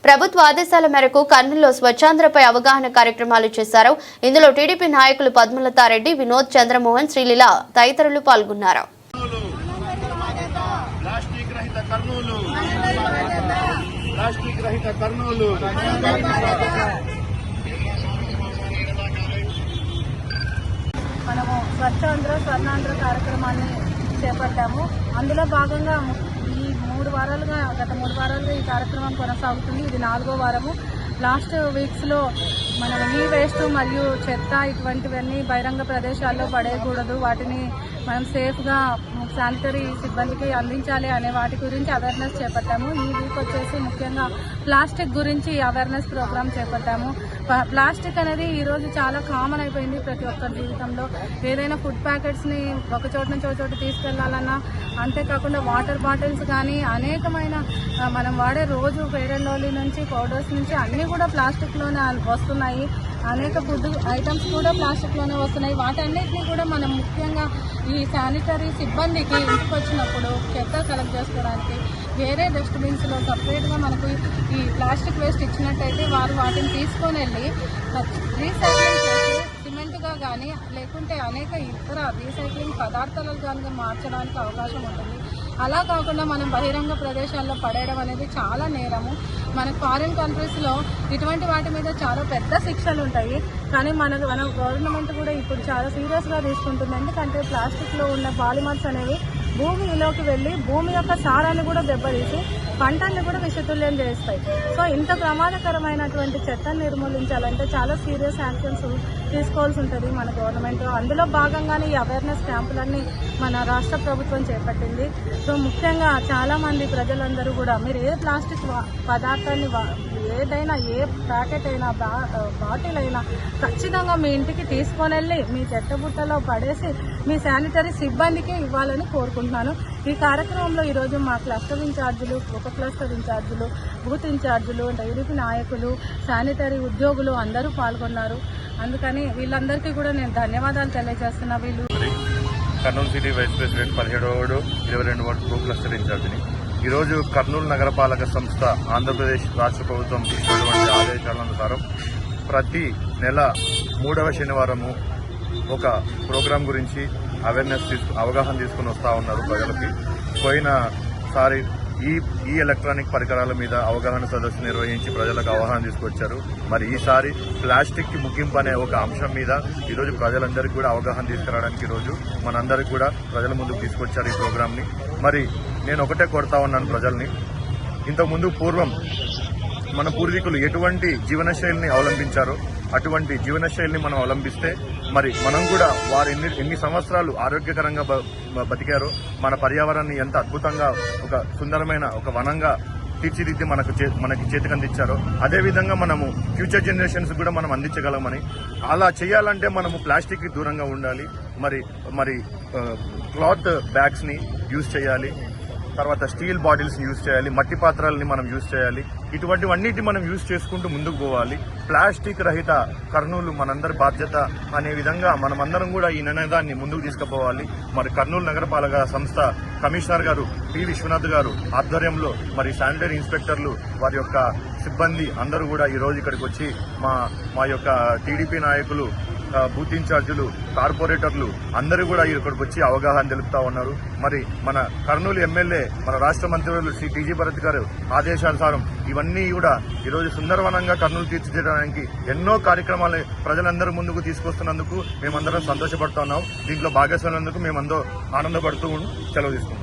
ప్రభుత్వ ఆదేశాల మేరకు కర్నూలులో స్వచ్ఛాంధ్రపై అవగాహన కార్యక్రమాలు చేశారు. ఇందులో టీడీపీ నాయకులు పద్మలతారెడ్డి, వినోద్, చంద్రమోహన్, శ్రీలీల తదితరులు పాల్గొన్నారు. మనము స్వచ్ఛాంధ్ర స్వర్ణాంధ్ర కార్యక్రమాన్ని చేపట్టాము. అందులో భాగంగా గత మూడు వారాలుగా ఈ కార్యక్రమం కొనసాగుతుంది. ఇది 4వ వారము. లాస్ట్ వీక్స్లో మనం ఈ వేస్ట్ మరియు చెత్త ఇటువంటివన్నీ బహిరంగ ప్రదేశాల్లో పడేయకూడదు, వాటిని మనం సేఫ్గా శానిటరీ సిబ్బందికి అందించాలి అనే వాటి గురించి అవేర్నెస్ చేపట్టాము. ఈ వీక్ వచ్చేసి ముఖ్యంగా ప్లాస్టిక్ గురించి అవేర్నెస్ ప్రోగ్రామ్ చేపట్టాము. ప్లాస్టిక్ అనేది ఈరోజు చాలా కామన్ అయిపోయింది ప్రతి ఒక్కరి జీవితంలో. ఏదైనా ఫుడ్ ప్యాకెట్స్ని ఒక చోట నుంచి ఒక చోట తీసుకెళ్లాలన్నా, అంతేకాకుండా వాటర్ బాటిల్స్ కానీ అనేకమైన మనం వాడే రోజు ఫెయిర్ అండ్ లవ్లీ నుంచి పౌడర్స్ నుంచి అన్నీ కూడా ప్లాస్టిక్లోనే వస్తున్నాయి. అనేక ఫుడ్ ఐటమ్స్ కూడా ప్లాస్టిక్లోనే వస్తున్నాయి. వాటన్నిటినీ కూడా మనం ముఖ్యంగా ఈ శానిటరీ సిబ్బందికి ఇంటికి వచ్చినప్పుడు చెత్త కలెక్ట్ చేసుకోవడానికి వేరే డస్ట్బిన్స్లో సపరేట్గా మనకు ఈ ప్లాస్టిక్ వేస్ట్ ఇచ్చినట్టయితే వారు వాటిని తీసుకొని వెళ్ళి రీసైక్లింగ్ చేసి సిమెంట్గా కానీ లేకుంటే అనేక ఇతర రీసైక్లింగ్ పదార్థాలు కానీ మార్చడానికి అవకాశం ఉంటుంది. అలా కాకుండా మనం బహిరంగ ప్రదేశాల్లో పడేయడం అనేది చాలా నేరము. మన ఫారిన్ కంట్రీస్లో ఇటువంటి వాటి మీద చాలా పెద్ద శిక్షలు ఉంటాయి. కానీ మన గవర్నమెంట్ కూడా ఇప్పుడు చాలా సీరియస్గా తీసుకుంటుంది. ఎందుకంటే ప్లాస్టిక్లో ఉన్న పాలిమర్స్ అనేవి భూమిలోకి వెళ్ళి భూమి యొక్క సారాన్ని కూడా దెబ్బతీసి పంటల్ని కూడా విషతుల్యం చేస్తాయి. సో ఇంత ప్రమాదకరమైనటువంటి చెత్తను నిర్మూలించాలంటే చాలా సీరియస్ యాక్షన్స్ తీసుకోవాల్సి ఉంటుంది మన గవర్నమెంట్. అందులో భాగంగానే ఈ అవేర్నెస్ క్యాంపులన్నీ మన రాష్ట్ర ప్రభుత్వం చేపట్టింది. సో ముఖ్యంగా చాలామంది ప్రజలందరూ కూడా మీరు ఏ ప్లాస్టిక్ పదార్థాన్ని ఏదైనా ఏ ప్యాకెట్ అయినా బాటిల్ అయినా ఖచ్చితంగా మీ ఇంటికి తీసుకొని వెళ్ళి మీ చెత్తబుట్టలో పడేసి మీ శానిటరీ సిబ్బందికి ఇవ్వాలని కోరుకుంటున్నాను. ఈ కార్యక్రమంలో ఈరోజు మా క్లస్టర్ ఇన్ఛార్జీలు, ఉప క్లస్టర్ ఇన్ఛార్జీలు, బూత్ ఇన్ఛార్జీలు, టీడీపీ నాయకులు, శానిటరీ ఉద్యోగులు అందరూ పాల్గొన్నారు. అందుకని వీళ్ళందరికీ కూడా నేను ధన్యవాదాలు తెలియజేస్తున్నా. వీళ్ళు కర్నూలు సిటీ వైస్ ప్రెసిడెంట్ 17వ వార్డు 22వ వార్డు ఉప క్లస్టర్ ఇన్ఛార్జిని. ఈరోజు కర్నూలు నగరపాలక సంస్థ ఆంధ్రప్రదేశ్ రాష్ట్ర ప్రభుత్వం ఇచ్చినటువంటి ఆదేశాలనుసారం ప్రతి నెల 3వ శనివారము ఒక ప్రోగ్రాం గురించి అవగాహన తీసుకుని వస్తూ ఉన్నారు ప్రజలకి. పోయినసారి ఈ ఎలక్ట్రానిక్ పరికరాల మీద అవగాహన సదస్సు నిర్వహించి ప్రజలకు అవగాహన తీసుకొచ్చారు. మరి ఈసారి ప్లాస్టిక్ కి ముగింపు అనే ఒక అంశం మీద ఈరోజు ప్రజలందరికీ కూడా అవగాహన తీసుకురావడానికి ఈరోజు మనందరికీ కూడా ప్రజల ముందుకు తీసుకొచ్చారు ఈ ప్రోగ్రామ్ ని. మరి నేను ఒకటే కోరుతా ఉన్నాను ప్రజల్ని, ఇంతకుముందు పూర్వం మన పూర్వీకులు ఎటువంటి జీవనశైలిని అవలంబించారో అటువంటి జీవనశైలిని మనం అవలంబిస్తే మరి మనం కూడా వారు ఎన్ని సంవత్సరాలు ఆరోగ్యకరంగా బతికారో, మన పర్యావరణాన్ని ఎంత అద్భుతంగా ఒక సుందరమైన ఒక వనంగా తీర్చిదిద్ది మనకి చేతికి అందించారో అదేవిధంగా మనము ఫ్యూచర్ జనరేషన్స్ కూడా మనం అందించగలమని. అలా చేయాలంటే మనము ప్లాస్టిక్ కి దూరంగా ఉండాలి. మరి క్లాత్ బ్యాగ్స్ ని యూజ్ చేయాలి, తర్వాత స్టీల్ బాటిల్స్ యూజ్ చేయాలి, మట్టి పాత్రల్ని మనం యూజ్ చేయాలి. ఇటువంటివన్నిటి మనం యూజ్ చేసుకుంటూ ముందుకు పోవాలి. ప్లాస్టిక్ రహిత కర్నూలు మనందరి బాధ్యత అనే విధంగా మనమందరం కూడా ఈ నినాదాన్ని ముందుకు తీసుకుపోవాలి. మరి కర్నూలు నగరపాలక సంస్థ కమిషనర్ గారు పి విశ్వనాథ్ గారు ఆధ్వర్యంలో మరి శానిటరీ ఇన్స్పెక్టర్లు వారి యొక్క సిబ్బంది అందరూ కూడా ఈ రోజు ఇక్కడికి వచ్చి మా యొక్క టీడీపీ నాయకులు, బూత్ ఇన్ఛార్జీలు, కార్పొరేటర్లు అందరూ కూడా ఇక్కడికి వచ్చి అవగాహన తెలుపుతా ఉన్నారు. మరి మన కర్నూలు ఎమ్మెల్యే, మన రాష్ట్ర మంత్రివర్యులు శ్రీ టీజీ భరత్ గారు ఆదేశానుసారం ఇవన్నీ కూడా ఈరోజు సుందరవనంగా కర్నూలు తీర్చిదిద్దడానికి ఎన్నో కార్యక్రమాలు ప్రజలందరూ ముందుకు తీసుకొస్తున్నందుకు మేమందరం సంతోషపడుతున్నాం. దీంట్లో భాగస్వామ్యందుకు మేమందరూ ఆనందపడుతూ సెలవు తీసుకుంటాం.